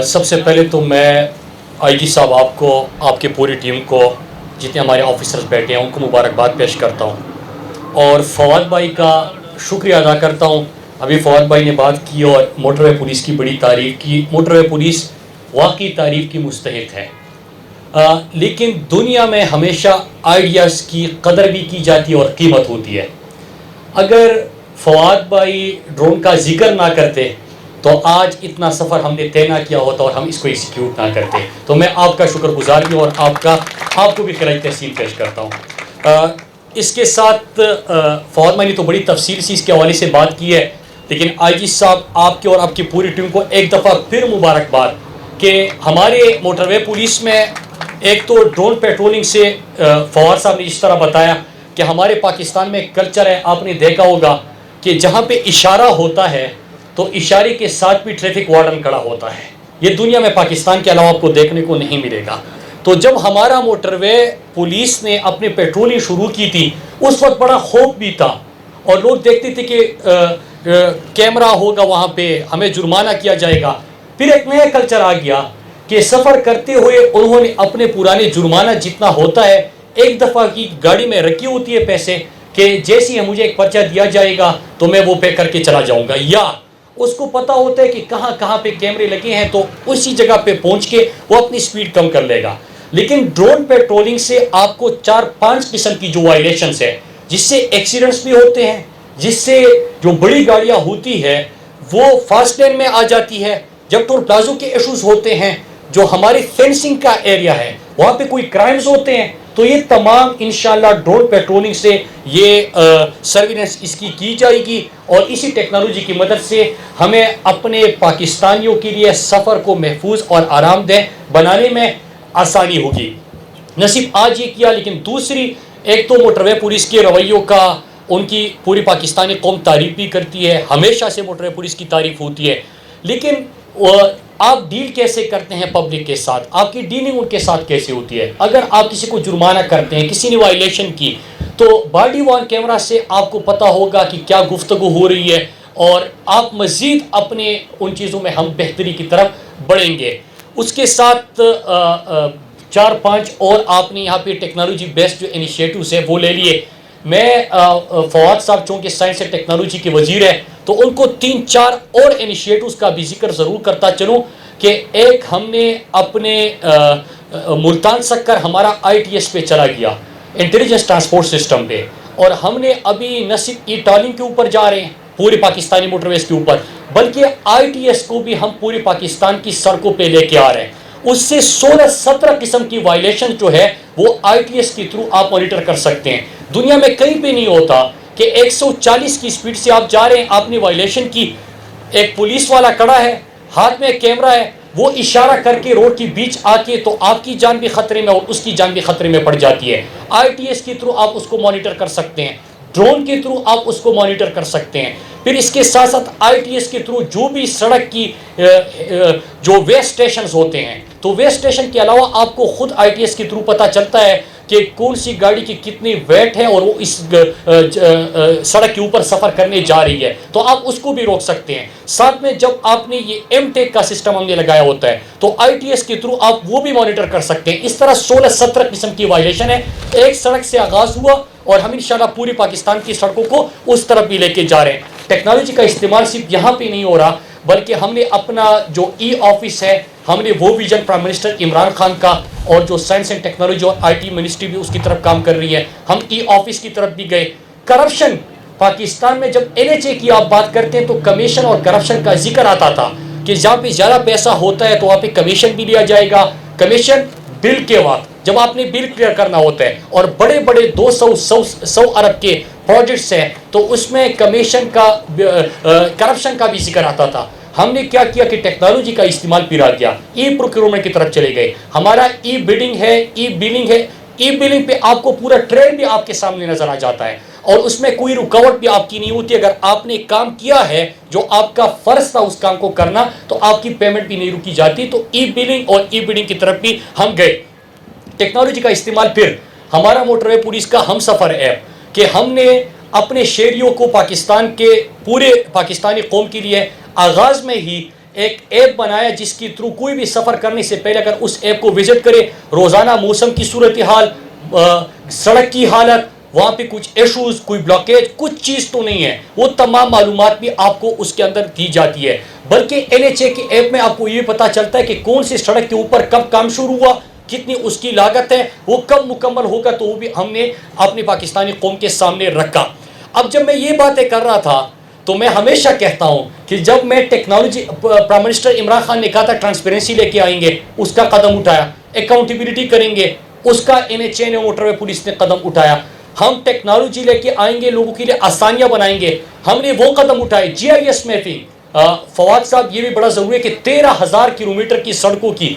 سب سے پہلے تو میں آئی جی صاحب آپ کو، آپ کی پوری ٹیم کو، جتنے ہمارے آفیسرز بیٹھے ہیں ان کو مبارکباد پیش کرتا ہوں، اور فواد بھائی کا شکریہ ادا کرتا ہوں۔ ابھی فواد بھائی نے بات کی اور موٹر وے پولیس کی بڑی تعریف کی۔ موٹر وے پولیس واقعی تعریف کی مستحق ہے، لیکن دنیا میں ہمیشہ آئیڈیاز کی قدر بھی کی جاتی ہے اور قیمت ہوتی ہے۔ اگر فواد بھائی ڈرون کا ذکر نہ کرتے تو آج اتنا سفر ہم نے طے نہ کیا ہوتا اور ہم اس کو ایکسیکیوٹ نہ کرتے۔ تو میں آپ کا شکر گزار بھی ہوں اور آپ کو بھی خراج تحسین پیش کرتا ہوں۔ اس کے ساتھ فواد بھائی نے تو بڑی تفصیل سے اس کے حوالے سے بات کی ہے، لیکن آئی جی صاحب آپ کے اور آپ کی پوری ٹیم کو ایک دفعہ پھر مبارکباد کہ ہمارے موٹر وے پولیس میں ایک تو ڈرون پیٹرولنگ سے فواد صاحب نے جس طرح بتایا کہ ہمارے پاکستان میں ایک کلچر ہے، آپ نے دیکھا ہوگا کہ جہاں پہ اشارہ ہوتا ہے تو اشارے کے ساتھ بھی ٹریفک وارڈن کھڑا ہوتا ہے۔ یہ دنیا میں پاکستان کے علاوہ آپ کو دیکھنے کو نہیں ملے گا۔ تو جب ہمارا موٹر وے پولیس نے اپنی پیٹرولنگ شروع کی تھی اس وقت بڑا خوف بھی تھا، اور لوگ دیکھتے تھے کہ کیمرہ ہوگا وہاں پہ، ہمیں جرمانہ کیا جائے گا۔ پھر ایک نیا کلچر آ گیا کہ سفر کرتے ہوئے انہوں نے اپنے پرانے جرمانہ جتنا ہوتا ہے ایک دفعہ کی گاڑی میں رکھی ہوتی ہے پیسے، کہ جیسے مجھے ایک پرچہ دیا جائے گا تو میں وہ پے کر کے چلا جاؤں گا، یا اس کو پتا ہوتا ہے کہ کہاں کہاں پہ کیمرے لگے ہیں تو اسی جگہ پہ پہنچ کے وہ اپنی سپیڈ کم کر لے گا۔ لیکن ڈرون پیٹرولنگ سے آپ کو 4-5 قسم کی جو وائلیشنز ہے، جس سے ایکسیڈنٹس بھی ہوتے ہیں، جس سے جو بڑی گاڑیاں ہوتی ہے وہ فاسٹ لین میں آ جاتی ہے، جب ٹول پلازوں کے ایشوز ہوتے ہیں، جو ہماری فینسنگ کا ایریا ہے وہاں پہ کوئی کرائمز ہوتے ہیں، تو یہ تمام انشاءاللہ ڈرون پیٹرولنگ سے یہ سرویلنس اس کی جائے گی، اور اسی ٹیکنالوجی کی مدد سے ہمیں اپنے پاکستانیوں کے لیے سفر کو محفوظ اور آرام دہ بنانے میں آسانی ہوگی۔ نہ صرف آج یہ کیا، لیکن دوسری ایک تو موٹر وے پولیس کے رویوں کا ان کی پوری پاکستانی قوم تعریف بھی کرتی ہے، ہمیشہ سے موٹر وے پولیس کی تعریف ہوتی ہے، لیکن آپ ڈیل کیسے کرتے ہیں پبلک کے ساتھ، آپ کی ڈیلنگ ان کے ساتھ کیسے ہوتی ہے۔ اگر آپ کسی کو جرمانہ کرتے ہیں، کسی نے وائلیشن کی، تو باڈی وارن کیمرہ سے آپ کو پتا ہوگا کہ کیا گفتگو ہو رہی ہے، اور آپ مزید اپنے ان چیزوں میں ہم بہتری کی طرف بڑھیں گے۔ اس کے ساتھ 4-5 اور آپ نے یہاں پہ ٹیکنالوجی بیسڈ جو انیشیٹوز ہیں وہ لے لیے۔ میں فواد صاحب چونکہ سائنس اینڈ ٹیکنالوجی کے وزیر ہیں تو ان کو 3-4 اور انیشیٹوز کا بھی ذکر ضرور کرتا چلوں، کہ ایک ہم نے اپنے ملتان سکر ہمارا ITS پہ چلا گیا، انٹیلیجنس ٹرانسپورٹ سسٹم پہ، اور ہم نے ابھی نہ صرف ای ٹالنگ کے اوپر جا رہے ہیں پورے پاکستانی موٹر ویز کے اوپر، بلکہ ITS کو بھی ہم پورے پاکستان کی سڑکوں پہ لے کے آ رہے ہیں۔ اس سے 16-17 قسم کی وائلیشن جو ہے وہ ITS کے تھرو آپ مانیٹر کر سکتے ہیں۔ دنیا میں کہیں پہ نہیں ہوتا کہ 140 کی سپیڈ سے آپ جا رہے ہیں، آپ نے وائلیشن کی، ایک پولیس والا کڑا ہے، ہاتھ میں کیمرہ ہے، وہ اشارہ کر کے روڈ کے بیچ آ کے، تو آپ کی جان بھی خطرے میں اور اس کی جان بھی خطرے میں پڑ جاتی ہے۔ ITS کے تھرو آپ اس کو مانیٹر کر سکتے ہیں، ڈرون کے تھرو آپ اس کو مانیٹر کر سکتے ہیں۔ پھر اس کے ساتھ ساتھ ITS کے تھرو جو بھی سڑک کی جو وے اسٹیشنز ہوتے ہیں، تو وے اسٹیشن کے علاوہ آپ کو خود ITS کے تھرو پتہ چلتا ہے کہ کون سی گاڑی کی کتنی ویٹ ہے اور وہ اس سڑک کے اوپر سفر کرنے جا رہی ہے، تو آپ اس کو بھی روک سکتے ہیں۔ ساتھ میں جب آپ نے یہ M-Tech کا سسٹم ہم نے لگایا ہوتا ہے تو ITS کے تھرو آپ وہ بھی مانیٹر کر سکتے ہیں۔ اس طرح 16-17 قسم کی وائلیشن ہے، ایک سڑک سے آغاز ہوا اور ہم انشاءاللہ پوری پاکستان کی سڑکوں کو اس طرف بھی لے کے جا رہے ہیں۔ ٹیکنالوجی کا استعمال صرف یہاں پہ نہیں ہو رہا، بلکہ ہم نے اپنا جو آفس ہے، ہم نے وہ vision prime minister Imran Khan کا، اور جو سائنس اینڈ ٹیکنالوجی اور IT منسٹری بھی اس کی طرف کام کر رہی ہے، ہم آفس کی طرف بھی گئے۔ کرپشن پاکستان میں جب NHA کی آپ بات کرتے ہیں تو کمیشن اور کرپشن کا ذکر آتا تھا کہ جہاں پہ زیادہ پیسہ ہوتا ہے تو وہاں پہ کمیشن بھی لیا جائے گا۔ کمیشن بل کے وقت جب آپ نے بل کلیئر کرنا ہوتا ہے، اور بڑے بڑے 200 ارب کے پروجیکٹس ہیں تو اس میں کمیشن کا کرپشن کا بھی ذکر آتا تھا۔ ہم نے کیا کیا کہ ٹیکنالوجی کا استعمال پھر آ گیا، پروکیورمنٹ کی طرف چلے گئے۔ ہمارا بلنگ ہے، بلنگ ہے، بلنگ پہ آپ کو پورا ٹرین بھی آپ کے سامنے نظر آ جاتا ہے، اور اس میں کوئی رکاوٹ بھی آپ کی نہیں ہوتی۔ اگر آپ نے کام کیا ہے جو آپ کا فرض تھا اس کام کو کرنا، تو آپ کی پیمنٹ بھی نہیں رکی جاتی۔ تو بلنگ اور بلنگ کی طرف بھی ہم گئے۔ ٹیکنالوجی کا استعمال پھر ہمارا موٹر وے پولیس کا ہم سفر ایپ، کہ ہم نے اپنے شہریوں کو پاکستان کے پورے پاکستانی قوم کے لیے آغاز میں ہی ایک ایپ بنایا جس کی تھرو کوئی بھی سفر کرنے سے پہلے اگر اس ایپ کو وزٹ کرے روزانہ موسم کی صورتحال، سڑک کی حالت، وہاں پہ کچھ ایشوز، کوئی بلاکیج، کچھ چیز تو نہیں ہے، وہ تمام معلومات بھی آپ کو اس کے اندر دی جاتی ہے۔ بلکہ NHA کی ایپ میں آپ کو یہ پتا چلتا ہے کہ کون سی سڑک کے اوپر کب کام شروع ہوا، کتنی اس کی لاگت ہے، وہ کب مکمل ہوگا، تو وہ بھی ہم نے اپنی پاکستانی قوم کے سامنے رکھا۔ اب جب میں یہ باتیں کر رہا تھا تو میں ہمیشہ کہتا ہوں کہ جب میں technology, prime minister Imran Khan نے کہا تھا ٹرانسپیرنسی لے کے آئیں گے، اس کا قدم اٹھایا، اکاؤنٹیبلٹی کریں گے، اس کا NHA نے، موٹر وے پولیس نے قدم اٹھایا۔ ہم ٹیکنالوجی لے کے آئیں گے، لوگوں کے لیے آسانیاں بنائیں گے، ہم نے وہ قدم اٹھائے۔ GIS میپنگ، فواد صاحب یہ بھی بڑا ضروری ہے کہ 13,000 کلومیٹر کی سڑکوں کی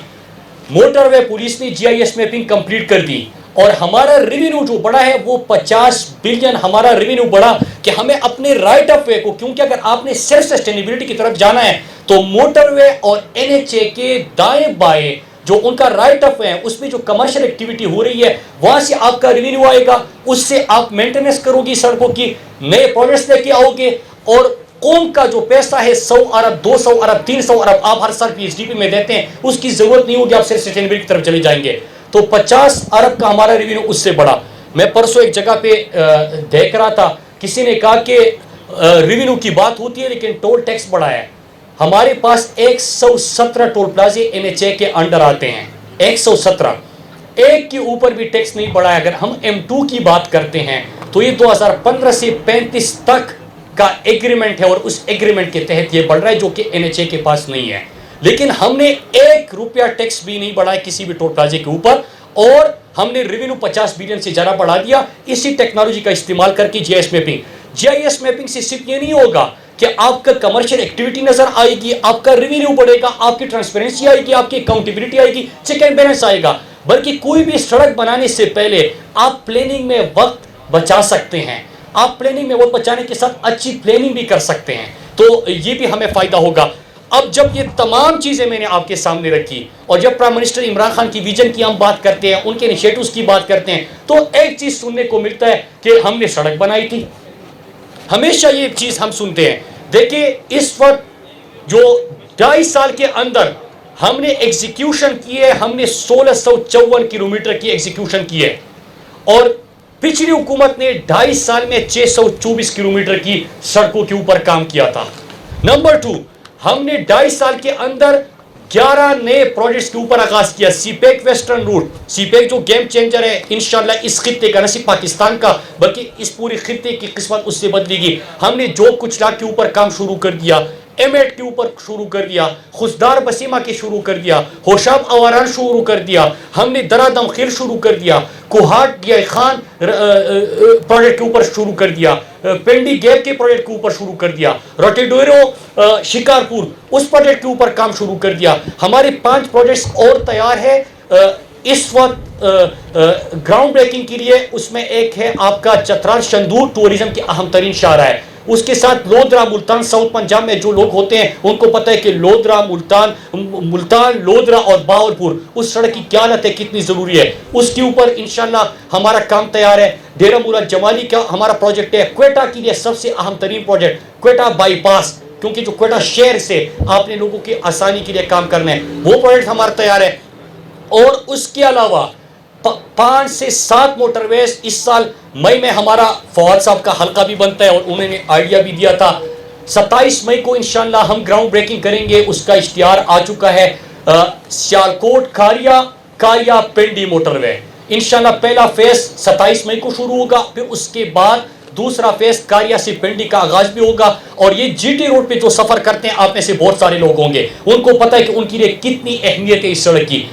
موٹر وے پولیس نے GIS میپنگ کمپلیٹ کر دی، اور ہمارا ریونیو جو بڑا ہے وہ 50 بلین ہمارا ریونیو بڑا، کہ ہمیں اپنے رائٹ آف وے کو، کیونکہ اگر آپ نے صرف سسٹینیبلٹی کی طرف جانا ہے تو موٹر وے اور NHA کے دائیں بائیں جو ان کا رائٹ آف وے ہے، اس میں جو کمرشل ایکٹیویٹی ہو رہی ہے وہاں سے آپ کا ریونیو آئے گا، اس سے آپ مینٹیننس کرو گی سڑکوں کی، نئے پروجیکٹس لے کے آؤ گے، اور قوم کا جو پیسہ ہے 100 ارب 200 ارب 300 ارب آپ ہر سال PHDP میں دیتے ہیں، اس کی ضرورت نہیں ہوگی، آپ صرف سسٹینیبلٹی کی طرف چلے جائیں گے۔ تو 50 ارب کا ہمارا ریونیو اس سے بڑا۔ میں پرسوں ایک جگہ پہ دیکھ رہا تھا، کسی نے کہا کہ ریونیو کی بات ہوتی ہے لیکن ٹول ٹیکس بڑا ہے۔ ہمارے پاس 117 ٹول پلازے NHA کے انڈر آتے ہیں، 117، ایک کے اوپر بھی ٹیکس نہیں بڑھا ہے۔ اگر ہم M2 کی بات کرتے ہیں تو یہ 2015 سے 35 تک کا ایگریمنٹ ہے، اور اس ایگریمنٹ کے تحت یہ بڑھ رہا ہے جو کہ NHA کے پاس نہیں ہے۔ لیکن ہم نے 1 روپیہ ٹیکس بھی نہیں بڑھایا کسی بھی ٹول پلازے کے اوپر، اور ہم نے ریونیو 50 بلین سے زیادہ بڑھا دیا اسی ٹیکنالوجی کا استعمال کر کے GIS میپنگ۔ GIS میپنگ سے صرف یہ نہیں ہوگا کہ آپ کا کمرشل ایکٹیویٹی نظر آئے گی، آپ کا ریونیو بڑھے گا، آپ کی ٹرانسپیرنسی آئے گی، آپ کی اکاؤنٹیبلٹی آئے گی، چیک اینڈ بیلنس آئے گا، بلکہ کوئی بھی سڑک بنانے سے پہلے آپ پلاننگ میں وقت بچا سکتے ہیں، آپ پلاننگ میں وقت بچانے کے ساتھ اچھی پلاننگ بھی کر سکتے ہیں، تو یہ بھی ہمیں فائدہ ہوگا۔ اب جب یہ تمام چیزیں میں نے آپ کے سامنے رکھی، اور جب پرائم منسٹر عمران خان کی ویژن کی ہم بات کرتے ہیں، ان کے انیشیٹوز کی بات کرتے ہیں، تو ایک چیز سننے کو ملتا ہے کہ ہم نے سڑک بنائی تھی، ہمیشہ یہ چیز ہم سنتے ہیں۔ دیکھیں اس وقت جو 2.5 سال کے اندر ہم نے ایگزیکیوشن کی ہے، ہم نے 1654 کلومیٹر کی ایگزیکیوشن کی ہے، اور پچھلی حکومت نے 2.5 سال میں 624 کلومیٹر کی سڑکوں کے اوپر کام کیا تھا۔ نمبر 2، ہم نے 2.5 سال کے اندر 11 نئے پروجیکٹس کے اوپر آغاز کیا۔ سی پیک ویسٹرن روٹ، سی پیک جو گیم چینجر ہے انشاءاللہ اس خطے کا، نہ صرف پاکستان کا بلکہ اس پورے خطے کی قسمت اس سے بدلے گی۔ ہم نے جو کچھ لاکھ کے اوپر کام شروع کر دیا، M8 کے اوپر شروع کر دیا، خزدار بسیمہ کے شروع کر دیا، ہوشاب اواران شروع کر دیا، ہم نے درہ دمخیل شروع کر دیا، Kohat D I Khan project کے اوپر شروع کر دیا، پنڈی گیپ کے پروجیکٹ کے اوپر شروع کر دیا، روٹیڈورو شکارپور اس پروجیکٹ کے اوپر کام شروع کر دیا۔ ہمارے 5 پروجیکٹس اور تیار ہے اس وقت گراؤنڈ بریکنگ کے لیے۔ اس میں ایک ہے آپ کا چترال شندور، ٹورزم کی اہم ترین شاہراہ ہے، اس کے ساتھ لودرا ملتان، ساؤتھ پنجاب میں جو لوگ ہوتے ہیں ان کو پتہ ہے کہ لودرا ملتان لودرا اور باولپور اس سڑک کی کیا حالت ہے، کتنی ضروری ہے، اس کے اوپر انشاءاللہ ہمارا کام تیار ہے۔ ڈیرہ مولا جمالی کا ہمارا پروجیکٹ ہے، کوئٹہ کے لیے سب سے اہم ترین پروجیکٹ کوئٹہ بائی پاس، کیونکہ جو کوئٹہ شہر سے آپ نے لوگوں کی آسانی کے لیے کام کرنا ہے، وہ پروجیکٹ ہمارا تیار ہے۔ اور اس کے علاوہ 5 سے 7 موٹر ویز اس سال مئی میں ہمارا فواد صاحب کا حلقہ بھی بنتا ہے، اور انہوں نے آئیڈیا بھی دیا تھا۔ 27 مئی کو انشاءاللہ ہم گراؤنڈ بریکنگ کریں گے، اس کا اشتہار آ چکا ہے۔ سیالکوٹ کاریا پنڈی موٹر وے انشاءاللہ پہلا فیز 27 مئی کو شروع ہوگا، پھر اس کے بعد دوسرا فیز کاریا سے پنڈی کا آغاز بھی ہوگا۔ اور یہ GT روڈ پہ جو سفر کرتے ہیں آپ میں سے بہت سارے لوگ ہوں گے، ان کو پتہ ہے کہ ان کے لیے کتنی اہمیت ہے اس سڑک کی۔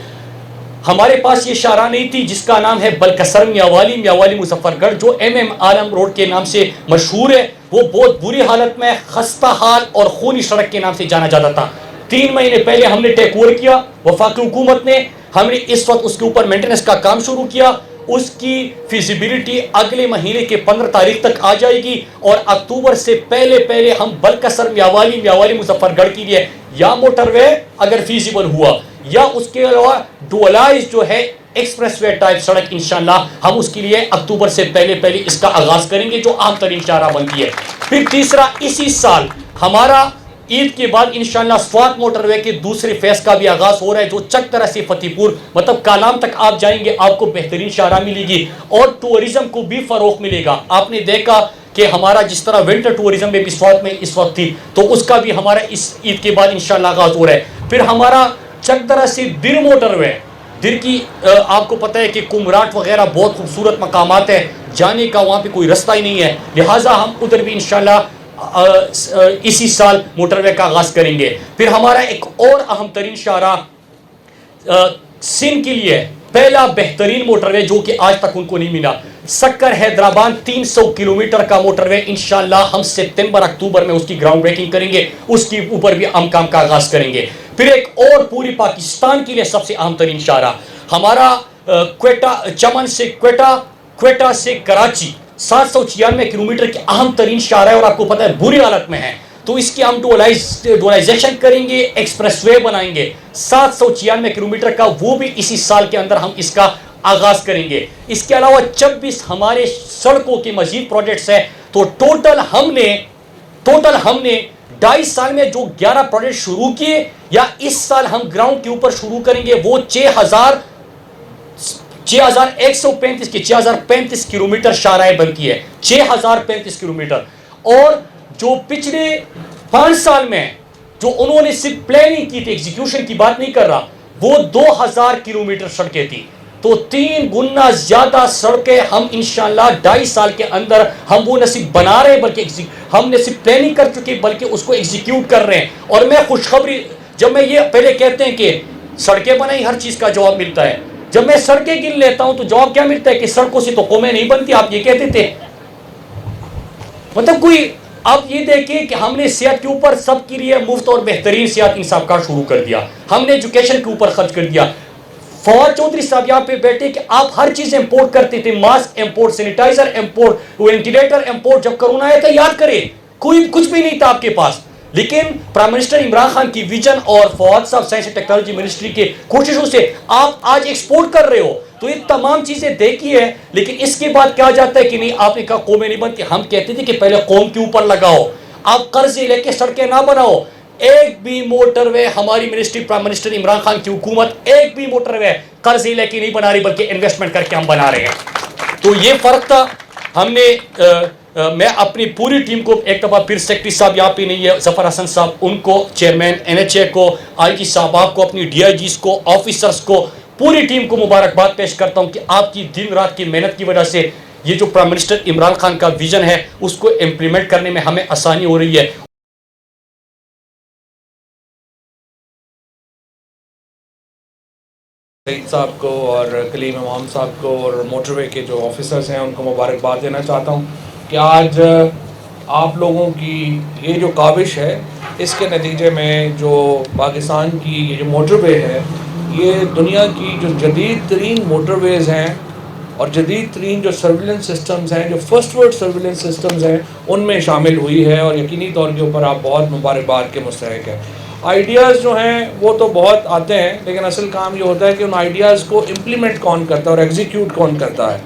ہمارے پاس یہ شاہراہ نہیں تھی جس کا نام ہے بلکسر میاوالی مظفر گڑھ، جو MM عالم روڈ کے نام سے مشہور ہے، وہ بہت بری حالت میں خستہ حال اور خونی سڑک کے نام سے جانا جاتا تھا۔ 3 مہینے پہلے ہم نے ٹیک اوور کیا وفاقی حکومت نے، ہم نے اس وقت اس کے اوپر مینٹیننس کا کام شروع کیا، اس کی فیزیبلٹی اگلے مہینے کے 15 تاریخ تک آ جائے گی، اور اکتوبر سے پہلے ہم بلکسر میاوالی مظفر گڑھ کے لیے یا موٹر وے اگر فیزیبل ہوا، یا اس کے علاوہ ڈوالائز جو ہے ایکسپریس وے ٹائپ سڑک انشاءاللہ ہم اس کے لیے اکتوبر سے پہلے اس کا آغاز کریں گے، جو عام ترین شاہراہ بنتی ہے۔ پھر تیسرا، اسی سال ہمارا عید کے بعد انشاءاللہ سوات موٹر وے کے دوسرے فیز کا بھی آغاز ہو رہا ہے، جو چک طرح سے فتح پور مطلب کالام تک آپ جائیں گے، آپ کو بہترین شاہراہ ملے گی اور ٹورزم کو بھی فروغ ملے گا. آپ نے دیکھا کہ ہمارا جس طرح ونٹر ٹورزم میں بھی سوات میں اس وقت تھی، تو اس کا بھی ہمارا اس عید کے بعد انشاءاللہ آغاز ہو رہا ہے. پھر ہمارا چک طرح سے در موٹر وے، در کی آپ کو پتہ ہے کہ کمراٹ وغیرہ بہت خوبصورت مقامات ہیں، جانے کا وہاں پہ کوئی رستہ ہی نہیں ہے، لہٰذا ہم ادھر بھی انشاءاللہ اسی سال موٹر وے کا آغاز کریں گے. پھر ہمارا ایک اور اہم ترین شاہراہ سندھ کے لیے پہلا بہترین موٹر وے جو کہ آج تک ان کو نہیں ملا، سکر حیدرآباد 300 کلومیٹر کا موٹر وے. انشاءاللہ ہم ستمبر اکتوبر میں اس کی گراؤنڈ بریکنگ کریں گے، اس کے اوپر بھی ہم کام کا آغاز کریں گے. پھر ایک اور پوری پاکستان کے لیے سب سے اہم ترین شاہراہ ہمارا کوئٹہ، چمن سے کوئٹہ سے کراچی 796 کلومیٹر کی اہم ترین شاہراہ ہے، اور آپ کو پتہ ہے بری حالت میں ہے، تو اس کی ہم ڈولائزیشن کریں گے، ایکسپریس وے بنائیں گے 796 کلومیٹر کا، وہ بھی اسی سال کے اندر ہم اس کا آغاز کریں گے. اس کے علاوہ 26 ہمارے سڑکوں کے مزید پروجیکٹس ہیں. تو ٹوٹل ہم نے 2.5 سال میں جو 11 پروجیکٹ شروع کیے یا اس سال ہم گراؤنڈ کے اوپر شروع کریں گے، وہ 6035 کلومیٹر شاہراہ بنتی ہے، 6035 کلومیٹر. اور جو پچھلے 5 سال میں جو انہوں نے صرف پلاننگ کی تھی، ایگزیکیوشن کی بات نہیں کر رہا، وہ 2000 کلومیٹر سڑکیں تھی. تو 3 گنا زیادہ سڑکیں ہم انشاءاللہ 2.5 سال کے اندر ہم وہ نہ صرف بنا رہے ہیں بلکہ ہم نے صرف پلاننگ کر چکے بلکہ اس کو ایگزیکیوٹ کر رہے ہیں. اور میں خوشخبری، جب میں یہ پہلے کہتے ہیں کہ سڑکیں بنائی ہر چیز کا جواب ملتا ہے، جب میں سڑکیں گن لیتا ہوں تو جواب کیا ملتا ہے کہ سڑکوں سے تو قومیں نہیں بنتی، آپ یہ کہتے تھے. مطلب کوئی آپ یہ دیکھیں کہ ہم نے صحت کے اوپر سب کے لیے مفت اور بہترین صحت انصاف کارڈ شروع کر دیا، ہم نے ایجوکیشن کے اوپر خرچ کر دیا. فواد چودھری صاحب یہاں پہ بیٹھے کہ آپ ہر چیز امپورٹ کرتے تھے، mask import, sanitizer import, ventilator import. جب کرونا آیا تھا یاد کرے کوئی کچھ بھی نہیں تھا آپ کے پاس، لیکن پرائم منسٹر عمران خان کی ویژن اور فواد صاحب سائنس اینڈ ٹیکنالوجی منسٹری کے کوششوں سے آپ آج ایکسپورٹ کر رہے ہو. تو یہ تمام چیزیں دیکھی ہے، لیکن اس کے بعد کیا جاتا ہے کہ نہیں آپ نے کہا قومیں نہیں بنتی. ہم کہتے تھے کہ پہلے قوم کے اوپر لگاؤ، آپ قرضے لے کے سڑکیں نہ بناؤ. ایک بھی موٹر وے ہماری ministry prime minister Imran Khan کی حکومت ایک بھی موٹر وے قرضے لے کے نہیں بنا رہی بلکہ انویسٹمنٹ کر کے ہم بنا رہے ہیں. تو یہ فرق تھا. ہم نے میں اپنی پوری ٹیم کو ایک دفعہ پھر سیکرٹری صاحب یہاں پہ نہیں ہے، ظفر حسن صاحب، ان کو، چیئرمین NHA کو، IG صاحباب کو، اپنی DIGs کو، آفیسرز کو، پوری ٹیم کو مبارکباد پیش کرتا ہوں کہ آپ کی دن رات کی محنت کی وجہ سے یہ جو پرائم منسٹر عمران خان کا ویژن ہے اس کو امپلیمنٹ کرنے میں ہمیں آسانی ہو رہی ہے. سعید صاحب کو اور کلیم امام صاحب کو اور موٹر وے کے جو آفیسرز ہیں ان کو مبارکباد دینا چاہتا ہوں کہ آج آپ لوگوں کی یہ جو کاوش ہے اس کے نتیجے میں جو پاکستان کی یہ جو موٹر وے ہے یہ دنیا کی جو جدید ترین موٹر ویز ہیں اور جدید ترین جو سرویلنس سسٹمز ہیں، جو فرسٹ ورلڈ سرویلنس سسٹمز ہیں، ان میں شامل ہوئی ہے. اور یقینی طور کے اوپر آپ بہت مبارکباد کے مستحق ہیں. آئیڈیاز جو ہیں وہ تو بہت آتے ہیں، لیکن اصل کام یہ ہوتا ہے کہ ان آئیڈیاز کو امپلیمنٹ کون کرتا ہے اور ایگزیکیوٹ کون کرتا ہے.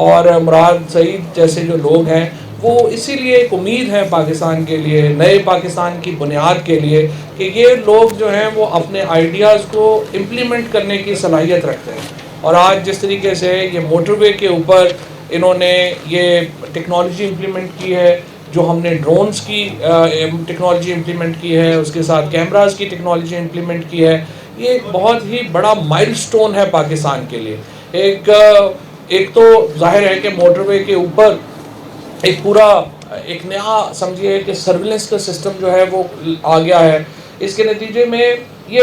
اور مراد سعید جیسے جو لوگ ہیں وہ اسی لیے ایک امید ہے پاکستان کے لیے، نئے پاکستان کی بنیاد کے لیے، کہ یہ لوگ جو ہیں وہ اپنے آئیڈیاز کو امپلیمنٹ کرنے کی صلاحیت رکھتے ہیں. اور آج جس طریقے سے یہ موٹر وے کے اوپر انہوں نے یہ ٹیکنالوجی امپلیمنٹ کی ہے، جو ہم نے ڈرونز کی ٹیکنالوجی امپلیمنٹ کی ہے، اس کے ساتھ کیمراز کی ٹیکنالوجی امپلیمنٹ کی ہے، یہ ایک بہت ہی بڑا مائل سٹون ہے پاکستان کے لیے. ایک تو ظاہر ہے کہ موٹر وے کے اوپر ایک پورا ایک نیا سمجھیے کہ سرویلنس کا سسٹم جو ہے وہ آ گیا ہے. اس کے نتیجے میں یہ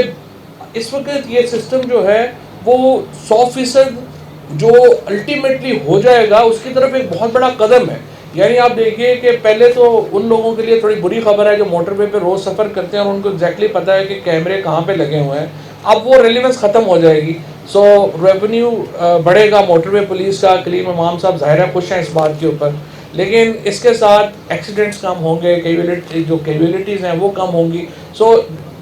اس وقت یہ سسٹم جو ہے وہ 100% جو الٹیمیٹلی ہو جائے گا اس کی طرف ایک بہت بڑا قدم ہے. یعنی آپ دیکھیے کہ پہلے تو ان لوگوں کے لیے تھوڑی بری خبر ہے جو موٹر وے پہ روز سفر کرتے ہیں اور ان کو ایگزیکٹلی پتہ ہے کہ کیمرے کہاں پہ لگے ہوئے ہیں. اب وہ ریلیونس ختم ہو جائے گی. سو ریونیو بڑھے گا موٹر وے پولیس کا. کلیم امام صاحب ظاہر ہے خوش ہیں اس بات کے اوپر، لیکن اس کے ساتھ ایکسیڈنٹس کم ہوں گے، جو کیجویلٹیز ہیں وہ کم ہوں گی. سو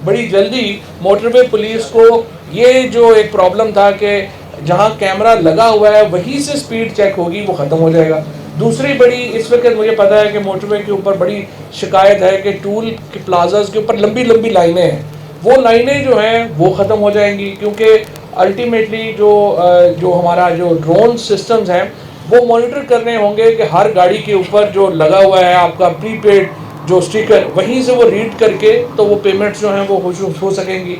بڑی جلدی موٹر وے پولیس کو یہ جو ایک پرابلم تھا کہ جہاں کیمرہ لگا ہوا ہے وہیں سے سپیڈ چیک ہوگی، وہ ختم ہو جائے گا. دوسری بڑی اس وقت مجھے پتا ہے کہ موٹر وے کے اوپر بڑی شکایت ہے کہ ٹول کے پلازاز کے اوپر لمبی لمبی لائنیں ہیں. وہ لائنیں جو ہیں وہ ختم ہو جائیں گی, کیونکہ الٹیمیٹلی جو ہمارا جو ڈرون سسٹمز ہیں وہ مانیٹر کرنے ہوں گے کہ ہر گاڑی کے اوپر جو لگا ہوا ہے آپ کا پری پیڈ جو اسٹیکر, وہیں سے وہ ریڈ کر کے تو وہ پیمنٹس جو ہیں وہ ہو سکیں گی.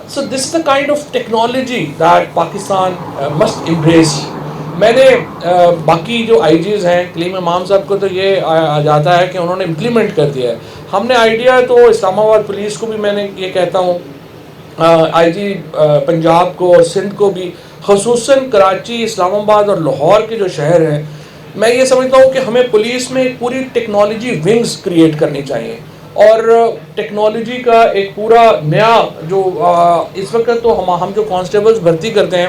So this the kind of technology that Pakistan must embrace. میں نے باقی جو آئی جیز ہیں کلیم امام صاحب کو تو یہ آ جاتا ہے کہ انہوں نے امپلیمنٹ کر دیا ہے. ہم نے آئیڈیا تو اسلام آباد پولیس کو بھی میں نے یہ کہتا ہوں, آئی جی پنجاب کو اور سندھ کو بھی, خصوصاً کراچی, اسلام آباد اور لاہور کے جو شہر ہیں, میں یہ سمجھتا ہوں کہ ہمیں پولیس میں ایک پوری ٹیکنالوجی ونگز کریٹ کرنی چاہیے. اور ٹیکنالوجی کا ایک پورا نیا جو اس وقت تو ہم جو کانسٹیبلز بھرتی کرتے ہیں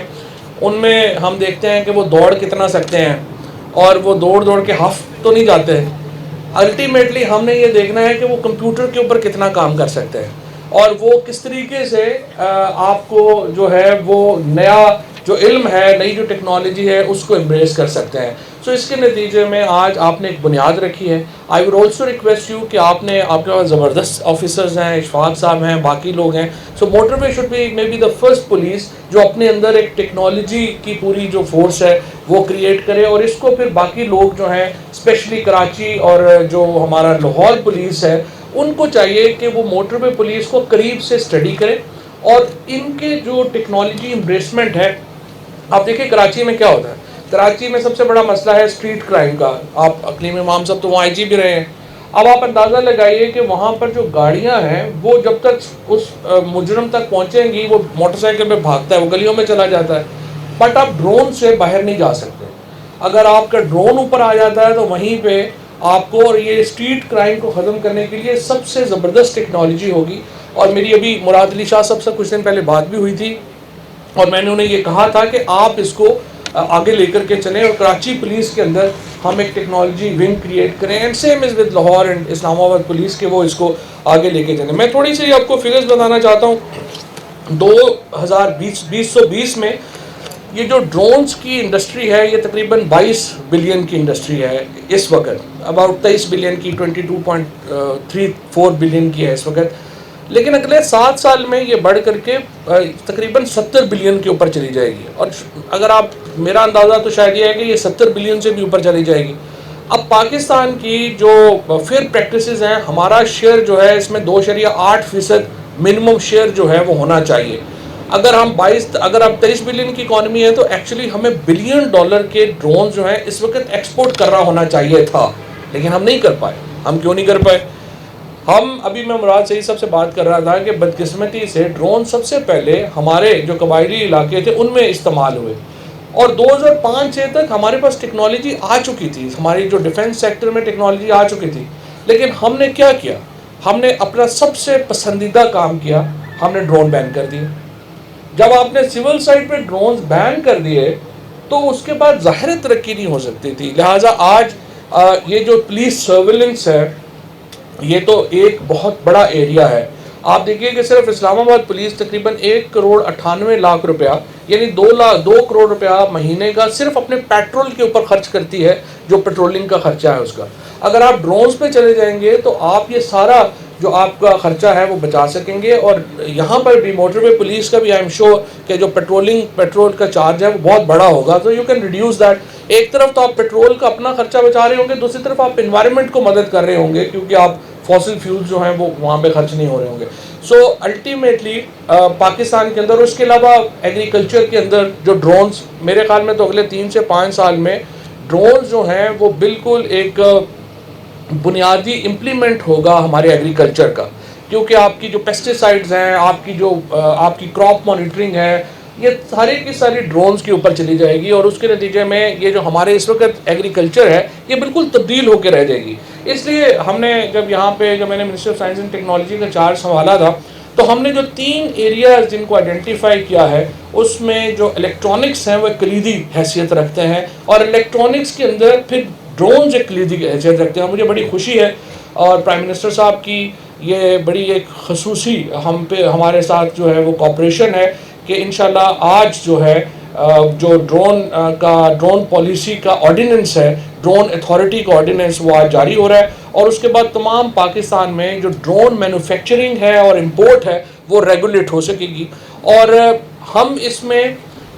ان میں ہم دیکھتے ہیں کہ وہ دوڑ کتنا سکتے ہیں, اور وہ دوڑ کے ہف تو نہیں جاتے. الٹیمیٹلی ہم نے یہ دیکھنا ہے کہ وہ کمپیوٹر کے اوپر کتنا کام کر سکتے ہیں, اور وہ کس طریقے سے آپ کو جو ہے وہ نیا جو علم ہے, نئی جو ٹیکنالوجی ہے اس کو امبریس کر سکتے ہیں. سو اس کے نتیجے میں آج آپ نے ایک بنیاد رکھی ہے. I would also request you کہ آپ کے پاس زبردست آفیسرز ہیں, اشفاق صاحب ہیں, باقی لوگ ہیں. So motorway should be may be the first police جو اپنے اندر ایک ٹیکنالوجی کی پوری جو فورس ہے وہ کریٹ کرے, اور اس کو پھر باقی لوگ جو ہیں اسپیشلی کراچی اور جو ہمارا لاہور پولیس ہے ان کو چاہیے کہ وہ موٹر وے پولیس کو قریب سے اسٹڈی کرے, اور ان کے جو ٹیکنالوجی امبریسمنٹ ہے. آپ دیکھیں کراچی میں کیا ہوتا ہے, کراچی میں سب سے بڑا مسئلہ ہے اسٹریٹ کرائم کا. آپ اقلیم امام صاحب تو وہاں آئی جی بھی رہے ہیں. اب آپ اندازہ لگائیے کہ وہاں پر جو گاڑیاں ہیں وہ جب تک اس مجرم تک پہنچیں گی وہ موٹر سائیکل پہ بھاگتا ہے, وہ گلیوں میں چلا جاتا ہے, بٹ آپ ڈرون سے باہر نہیں جا سکتے. اگر آپ کا ڈرون اوپر آ جاتا ہے تو وہیں پہ آپ کو, اور یہ اسٹریٹ کرائم کو ختم کرنے کے لیے سب سے زبردست ٹیکنالوجی ہوگی. اور میری ابھی مراد علی شاہ صاحب سے کچھ دن پہلے بات بھی ہوئی تھی, اور میں نے انہیں یہ کہا تھا کہ آپ اس کو آگے لے کر کے چلیں, اور کراچی پولیس کے اندر ہم ایک ٹیکنالوجی ونگ کریٹ کریں, and same as with Lahore and Islamabad police کے وہ اس کو آگے لے کے چلیں. میں تھوڑی سی آپ کو فگرز بتانا چاہتا ہوں. 2020 میں یہ جو ڈرونز کی انڈسٹری ہے یہ تقریباً 22 بلین کی انڈسٹری ہے اس وقت, اباؤٹ 23 بلین کی, 22.34 بلین کی ہے اس وقت. لیکن اگلے 7 سال میں یہ بڑھ کر کے تقریباً 70 بلین کے اوپر چلی جائے گی, اور اگر آپ, میرا اندازہ تو شاید یہ ہے کہ یہ 70 بلین سے بھی اوپر چلی جائے گی. اب پاکستان کی جو فیئر پریکٹسز ہیں, ہمارا شیئر جو ہے اس میں 2.8% منیمم شیئر جو ہے وہ ہونا چاہیے. اگر ہم 23 بلین کی اکانومی ہے تو ایکچولی ہمیں $1 بلین کے ڈرون جو ہیں اس وقت ایکسپورٹ کر رہا ہونا چاہیے تھا, لیکن ہم نہیں کر پائے. ہم کیوں نہیں کر پائے؟ ہم ابھی میں مراد صحیح سب سے بات کر رہا تھا کہ بدقسمتی سے ڈرون سب سے پہلے ہمارے جو قبائلی علاقے تھے ان میں استعمال ہوئے, اور 2005-6 تک ہمارے پاس ٹیکنالوجی آ چکی تھی, ہماری جو ڈیفنس سیکٹر میں ٹیکنالوجی آ چکی تھی. لیکن ہم نے کیا کیا, ہم نے اپنا سب سے پسندیدہ کام کیا, ہم نے ڈرون بین کر دیے. جب آپ نے سول سائٹ پہ ڈرونز بین کر دیے تو اس کے بعد ظاہر ترقی نہیں ہو سکتی تھی. لہٰذا آج یہ جو پولیس سرویلنس ہے یہ تو ایک بہت بڑا ایریا ہے. آپ دیکھیے کہ صرف اسلام آباد پولیس تقریباً 1.98 کروڑ روپیہ, یعنی 2 کروڑ روپیہ مہینے کا صرف اپنے پیٹرول کے اوپر خرچ کرتی ہے, جو پیٹرولنگ کا خرچہ ہے اس کا. اگر آپ ڈرونز پہ چلے جائیں گے تو آپ یہ سارا جو آپ کا خرچہ ہے وہ بچا سکیں گے. اور یہاں پر بھی موٹر وے پولیس کا بھی آئی ایم شیور کہ جو پیٹرول کا چارج ہے وہ بہت بڑا ہوگا, تو یو کین ریڈیوس دیٹ. ایک طرف تو آپ پیٹرول کا اپنا خرچہ بچا رہے ہوں گے, دوسری طرف آپ انوائرمنٹ کو مدد کر رہے ہوں گے, کیونکہ آپ فاسل فیول جو ہیں وہ وہاں پہ خرچ نہیں ہو رہے ہوں گے. سو الٹیمیٹلی پاکستان کے اندر, اس کے علاوہ ایگریکلچر کے اندر جو ڈرونز, میرے خیال میں تو اگلے 3 سے 5 سال میں ڈرونز جو ہیں وہ بالکل ایک بنیادی امپلیمنٹ ہوگا ہمارے ایگریکلچر کا, کیونکہ آپ کی جو پیسٹیسائڈز ہیں, آپ کی کراپ مانیٹرنگ ہے, یہ ساری کی ساری ڈرونز کے اوپر چلی جائے گی, اور اس کے نتیجے میں یہ جو ہمارے اس وقت ایگریکلچر ہے یہ بالکل تبدیل ہو کے رہ جائے گی. اس لیے ہم نے جب یہاں پہ میں نے minister of science and technology کا چارج سنبھالا تھا تو ہم نے جو 3 ایریاز جن کو آئیڈینٹیفائی کیا ہے اس میں جو الیکٹرانکس ہیں وہ کلیدی حیثیت رکھتے ہیں, اور الیکٹرانکس کے اندر پھر ڈرونز ایک کلیدی حیثیت رکھتے ہیں. مجھے بڑی خوشی ہے اور پرائم منسٹر صاحب کی یہ بڑی ایک خصوصی ہمارے ساتھ جو ہے وہ کوآپریشن ہے کہ انشاءاللہ آج جو ہے جو ڈرون پالیسی کا آرڈیننس ہے، ڈرون اتھارٹی کا آرڈیننس، وہ آج جاری ہو رہا ہے، اور اس کے بعد تمام پاکستان میں جو ڈرون مینوفیکچرنگ ہے اور امپورٹ ہے وہ ریگولیٹ ہو سکے گی. اور ہم اس میں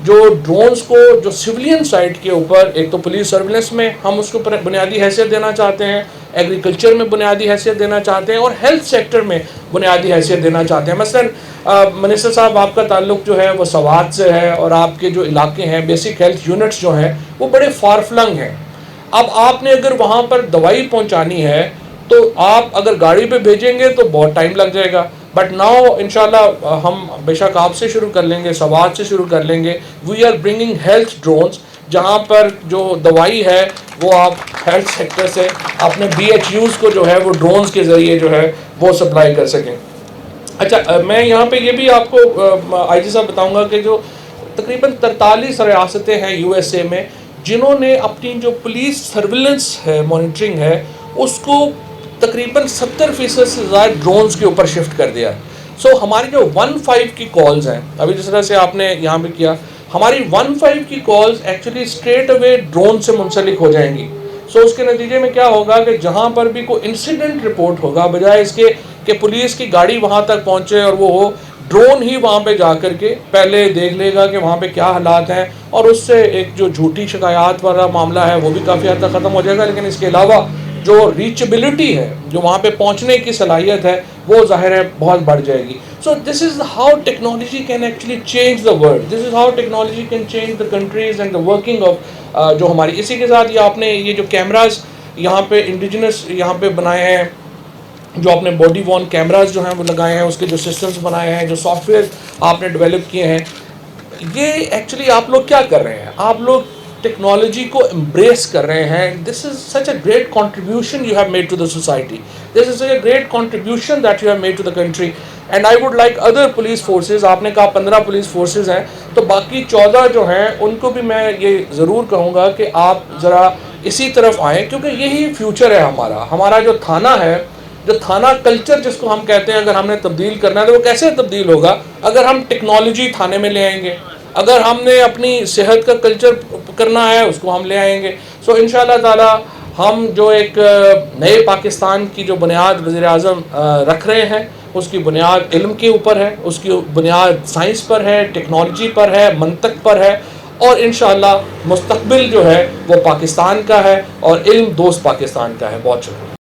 جو ڈرونز کو جو سولین سائٹ کے اوپر، ایک تو پولیس سرویلنس میں ہم اس کو بنیادی حیثیت دینا چاہتے ہیں، ایگریکلچر میں بنیادی حیثیت دینا چاہتے ہیں، اور ہیلتھ سیکٹر میں بنیادی حیثیت دینا چاہتے ہیں. مثلا منسٹر صاحب، آپ کا تعلق جو ہے وہ سوات سے ہے، اور آپ کے جو علاقے ہیں بیسک ہیلتھ یونٹس جو ہیں وہ بڑے فار فلنگ ہیں. اب آپ نے اگر وہاں پر دوائی پہنچانی ہے تو آپ اگر گاڑی پہ بھیجیں گے تو بہت ٹائم لگ جائے گا. بٹ ناؤ انشاءاللہ ہم بے شک آپ سے شروع کر لیں گے، سوات سے شروع کر لیں گے. We are bringing health drones, جہاں پر جو دوائی ہے وہ آپ ہیلتھ سیکٹر سے اپنے BHUs کو جو ہے وہ ڈرونز کے ذریعے جو ہے وہ سپلائی کر سکیں. اچھا، میں یہاں پہ یہ بھی آپ کو آئی جی صاحب بتاؤں گا کہ جو تقریباً 43 ریاستیں ہیں USA میں جنہوں نے اپنی جو پولیس سرویلنس ہے، مانیٹرنگ ہے، اس کو تقریباً 70% سے زیادہ ڈرونز کے اوپر شفٹ کر دیا. سو ہماری جو 1-5 کی کالز ہیں، ابھی جس طرح سے آپ نے یہاں پہ کیا، ہماری 1-5 کی calls actually straight away drone سے منسلک ہو جائیں گی. سو اس کے نتیجے میں کیا ہوگا کہ جہاں پر بھی کوئی انسیڈنٹ رپورٹ ہوگا، بجائے اس کے کہ پولیس کی گاڑی وہاں تک پہنچے اور وہ ہو، ڈرون ہی وہاں پہ جا کر کے پہلے دیکھ لے گا کہ وہاں پہ کیا حالات ہیں، اور اس سے ایک جو جھوٹی شکایات والا معاملہ ہے وہ بھی کافی حد تک ختم ہو جائے گا. لیکن اس کے علاوہ جو ریچبلٹی ہے، جو وہاں پہ پہنچنے کی صلاحیت ہے، وہ ظاہر ہے بہت بڑھ جائے گی. So this is how technology can actually change the world, this is how technology can change the countries and the working of جو ہماری. اسی کے ساتھ یہ آپ نے یہ جو کیمراز یہاں پہ انڈیجنس یہاں پہ بنائے ہیں، جو آپ نے باڈی وارن کیمراز جو ہیں وہ لگائے ہیں، اس کے جو سسٹمز بنائے ہیں، جو سافٹ ویئر آپ نے ڈیولپ کیے ہیں، یہ ایکچولی آپ لوگ کیا کر رہے ہیں؟ آپ لوگ ٹیکنالوجی کو امبریس کر رہے ہیں. This is such a great contribution you have made to the society. This is a great contribution that you have made to the country. And I would like other police forces, آپ نے کہا 15 police forces ہیں، تو باقی 14 جو ہیں ان کو بھی میں یہ ضرور کہوں گا کہ آپ ذرا اسی طرف آئیں، کیونکہ یہی فیوچر ہے ہمارا جو تھانہ ہے، جو تھانہ کلچر جس کو ہم کہتے ہیں، اگر ہم نے تبدیل کرنا ہے تو وہ کیسے تبدیل ہوگا؟ اگر ہم ٹیکنالوجی تھانے میں لے آئیں گے، اگر ہم نے اپنی صحت کا کلچر کرنا ہے اس کو ہم لے آئیں گے. سو انشاءاللہ تعالی ہم جو ایک نئے پاکستان کی جو بنیاد وزیر اعظم رکھ رہے ہیں، اس کی بنیاد علم کے اوپر ہے، اس کی بنیاد سائنس پر ہے، ٹیکنالوجی پر ہے، منطق پر ہے، اور انشاءاللہ مستقبل جو ہے وہ پاکستان کا ہے اور علم دوست پاکستان کا ہے. بہت شکریہ.